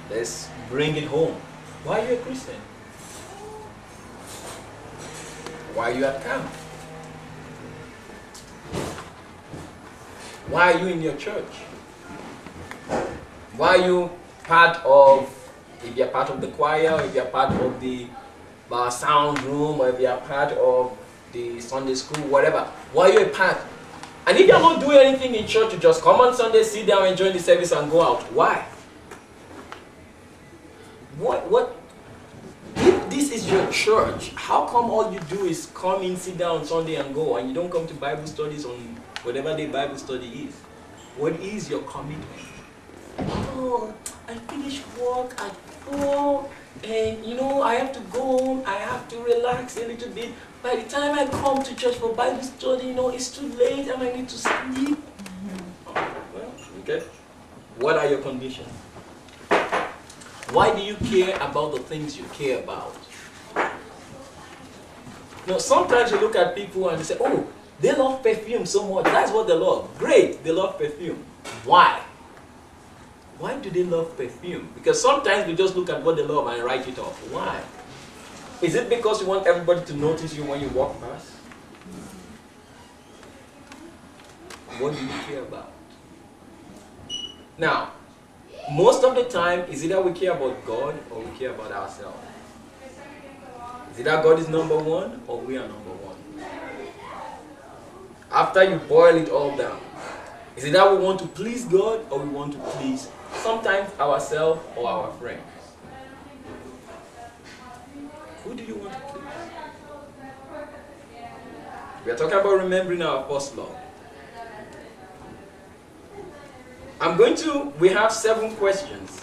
Let's bring it home. Why are you a Christian? Why are you at camp? Why are you in your church? Why are you part of, if you're part of the choir, or if you're part of the sound room, or if you're part of the Sunday school, whatever. Why are you a part? And if you're not doing anything in church, you just come on Sunday, sit down, enjoy the service, and go out. Why? What? If this is your church, how come all you do is come in, sit down on Sunday, and go, and you don't come to Bible studies on whatever the Bible study is? What is your commitment? Oh, I finish work at 4, and I have to go home, I have to relax a little bit. By the time I come to church for Bible study, it's too late and I need to sleep. Well, okay. What are your conditions? Why do you care about the things you care about? Sometimes you look at people and you say, oh, they love perfume so much. That's what they love. Great, they love perfume. Why? Why do they love perfume? Because sometimes we just look at what they love and write it off. Why? Is it because you want everybody to notice you when you walk past? What do you care about? Now, most of the time, is either we care about God or we care about ourselves. Is either God is number one or we are number one. After you boil it all down, is either we want to please God or we want to please sometimes ourselves or our friends. Who do you want to please? We are talking about remembering our first love. We have 7 questions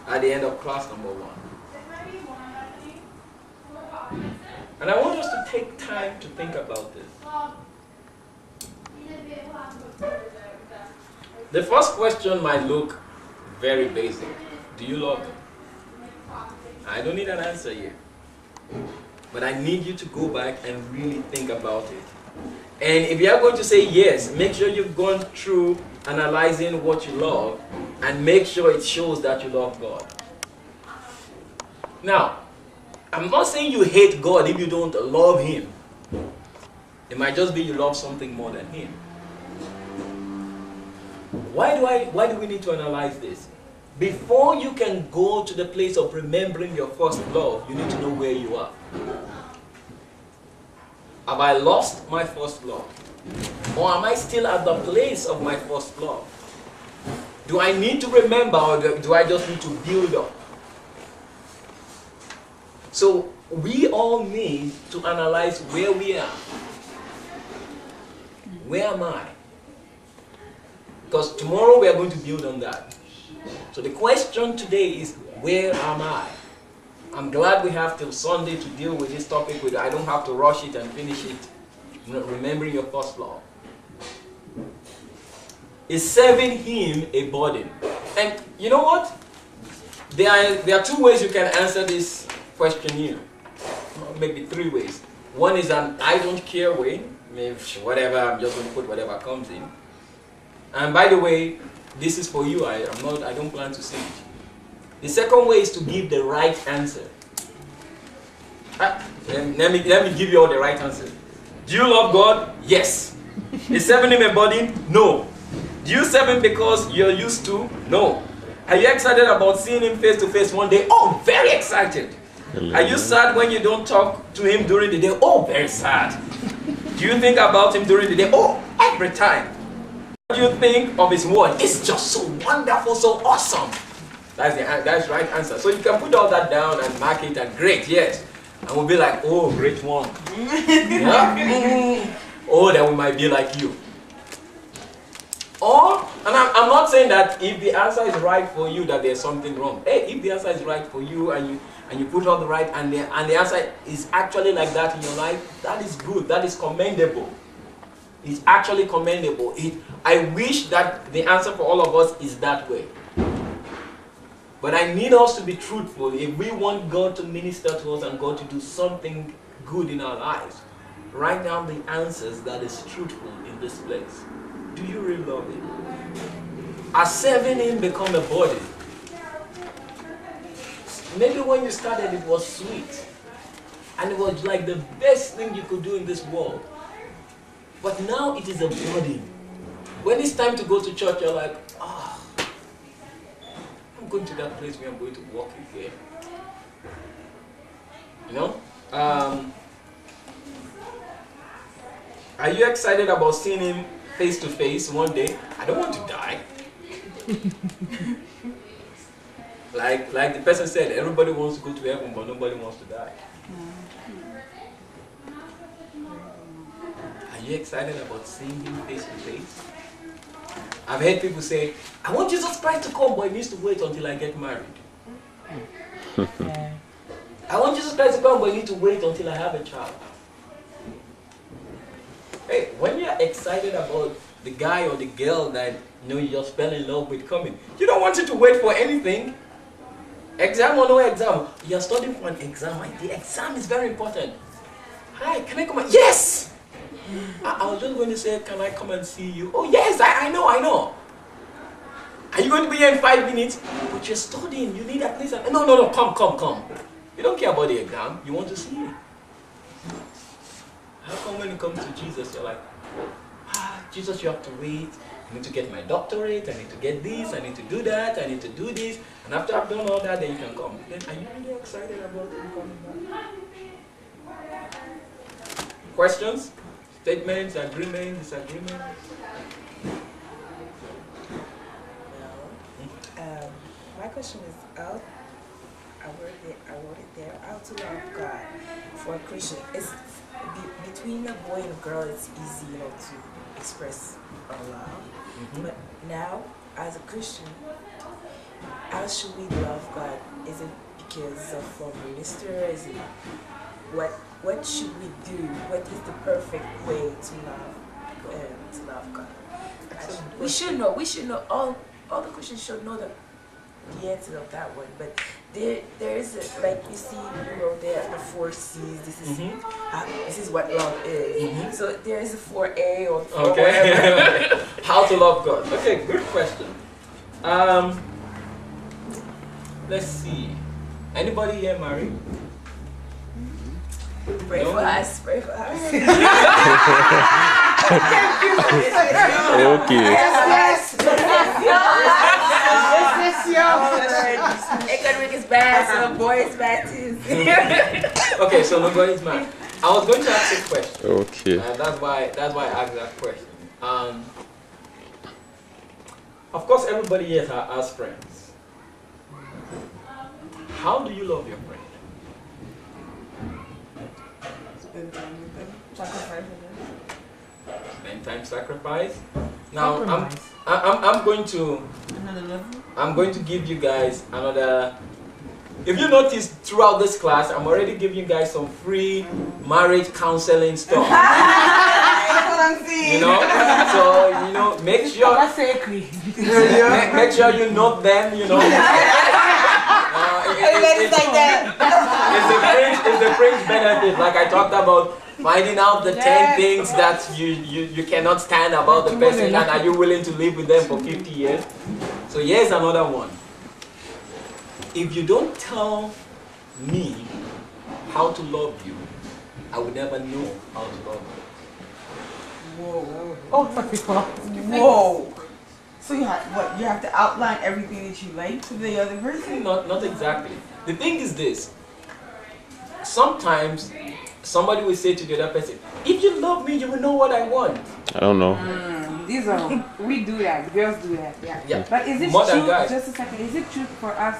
at the end of class number 1. And I want us to take time to think about this. The first question might look very basic. Do you love them? I don't need an answer here. But I need you to go back and really think about it. And if you are going to say yes, make sure you've gone through analyzing what you love and make sure it shows that you love God. Now, I'm not saying you hate God if you don't love Him. It might just be you love something more than Him. Why do we need to analyze this? Before you can go to the place of remembering your first love, you need to know where you are. Have I lost my first love? Or am I still at the place of my first love? Do I need to remember or do I just need to build up? So we all need to analyze where we are. Where am I? Because tomorrow we are going to build on that. So the question today is, where am I? I'm glad we have till Sunday to deal with this topic. I don't have to rush it and finish it. Remembering your first love. Is serving Him a burden? And you know what? There are 2 ways you can answer this question here. Maybe 3 ways. One is an I don't care way. Whatever, I'm just going to put whatever comes in. And by the way, this is for you. I don't plan to say it. The second way is to give the right answer. Let me give you all the right answer. Do you love God? Yes. Is serving Him a burden? No. Do you serve Him because you're used to? No. Are you excited about seeing Him face to face one day? Oh, very excited. Are you sad when you don't talk to Him during the day? Oh, very sad. Do you think about Him during the day? Oh, every time. What do you think of His word? It's just so wonderful, so awesome. That's the right answer. So you can put all that down and mark it and great, yes. And we'll be like, oh, great one. Yeah? Oh, then we might be like you. Or, and I'm not saying that if the answer is right for you that there's something wrong. Hey, if the answer is right for you and you put all the right and the answer is actually like that in your life, that is good. That is commendable. It's actually commendable. I wish that the answer for all of us is that way. But I need us to be truthful. If we want God to minister to us and God to do something good in our lives, write down the answers that is truthful in this place. Do you really love Him? Has serving Him become a burden? maybe when you started it was sweet. And it was like the best thing you could do in this world. But now it is a burden. When it's time to go to church, you're like, I'm going to that place where I'm going to walk again. You know? Are you excited about seeing him face to face one day? I don't want to die. like the person said, everybody wants to go to heaven, but nobody wants to die. Are you excited about seeing him face to face? I've heard people say, I want Jesus Christ to come, but he needs to wait until I get married. I want Jesus Christ to come, but he needs to wait until I have a child. Hey, when you're excited about the guy or the girl that you just fell in love with coming, you don't want it to wait for anything. Exam or no exam, you're studying for an exam. The exam is very important. Hi, can I come? Yes! I was just going to say, can I come and see you? Oh yes, I know. Are you going to be here in 5 minutes? But you're studying, you need at least No, come. You don't care about the exam, you want to see it. How come when it comes to Jesus, you're like, Jesus, you have to wait. I need to get my doctorate, I need to get this, I need to do that, I need to do this. And after I've done all that, then you can come. Then are you really excited about him coming back? Questions? Statements, agreements, disagreements? My question is I wrote it there, how to love God for a Christian. Between a boy and a girl, it's easy, to express our love. But now, as a Christian, how should we love God? Is it because of our minister? Is it what should we do? What is the perfect way to love God? We should know. All the Christians should know the answer of that one. But there is like you see, there are the 4 C's. This is what love is. So there is a 4A or 4 whatever. How to love God? Okay, good question. Let's see. Anybody here married? Pray for us. Okay. Economic is bad, so boy is bad too. Okay, so nobody is married. I was going to ask a question. Okay. That's why I asked that question. Of course, everybody here has friends. How do you love your friend? Spend time with them. Sacrifice with them. Spend time, sacrifice. Now I'm going to Another level. I'm going to give you guys another. If you notice throughout this class, I'm already giving you guys some free marriage counseling stuff. That's what I'm seeing. So make sure. That's sacred. Make sure you note them. It's the fringe benefit, like I talked about, finding out the 10 things that you cannot stand about the person, and are you willing to live with them for 50 years? So here's another one. If you don't tell me how to love you, I will never know how to love you. Whoa. Oh, whoa. So you have to outline everything that you like to the other person? Not exactly. The thing is this. Sometimes somebody will say to the other person, if you love me, you will know what I want. I don't know. We do that. Girls do that. Yeah. But is it More than true? guys. Just a second. Is it true for us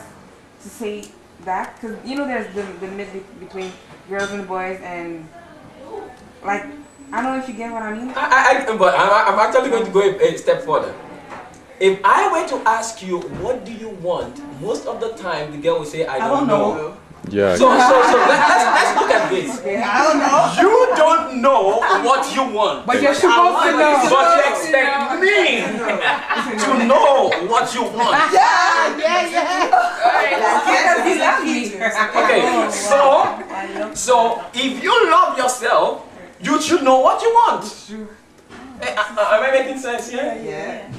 to say that? Because there's the myth between girls and boys, and like I don't know if you get what I mean. But I'm actually going to go a step further. If I were to ask you, what do you want? Most of the time, the girl will say, I don't know. Yeah. So let's look at this. Okay, I don't know. You don't know what you want. But you're supposed to know. But you expect me to know what you want. Okay, so if you love yourself, you should know what you want. Am I making sense here? Yeah.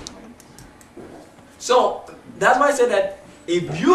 So that's why I said that if you